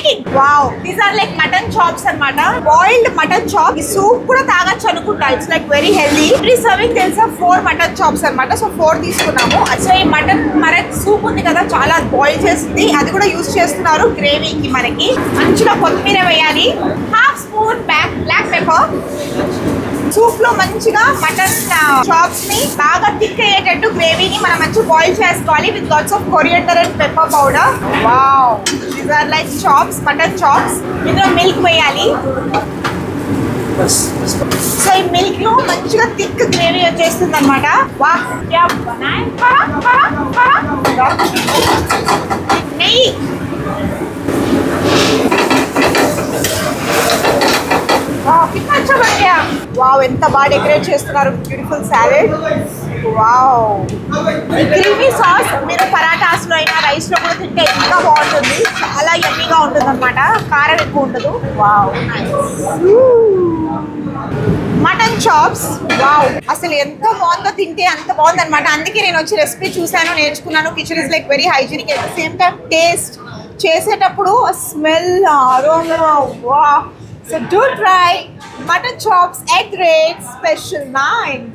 speaking. Wow, these are like mutton chops అన్నమాట. Boiled mutton chop. ఈ soup కూడా తాగొచ్చు అనుకుంటా. It's like very healthy. Every serving తెలుసా 4 mutton chops అన్నమాట. సో 4 తీసుకున్నాము. సో ఈ మటన్ మరక్ సూప్ ఉంది కదా చాలా బాయిల్ చేసింది. అది కూడా యూస్ చేస్తున్నారు గ్రేవీకి మనకి. మంచిగా కొత్తిమీర వేయాలి. Half spoon black pepper. Soup లో మంచిగా మటన్ చాప్స్ ని బాగా థిక్ అయ్యేటట్టు గ్రేవీని మనం మంచిగా బాయిల్ చేసుకోవాలి with lots of coriander and pepper powder. Wow, these are like chops, mutton chops. ఇందులో మిల్క్ వేయాలి. సో ఈ మిల్క్ లో మంచిగా థిక్ గ్రేవీ వచ్చేస్తుంది అనమాట. వాహ్, నెయ్యి. వావ్, ఎంత బాగా డెకరేట్ చేస్తున్నారు. Beautiful salad. Wow, creamy sauce మీరు పరాటాస్ లో అయినా రైస్ లో కూడా తింటే ఇంకా బాగుంటుంది. చాలా యమ్మీగా ఉంటుంది అనమాట. కారం ఎక్కువ ఉండదు. Wow, mutton chops. వావ్, అసలు ఎంత బాగుందో, తింటే అంత బాగుంది అనమాట. అందుకే నేను వచ్చి రెసిపీ చూసాను, నేర్చుకున్నాను. Kitchen is like very hygienic at the same time taste చేసేటప్పుడు smell, aroma. Wow. So do try mutton chops egg raid special 9.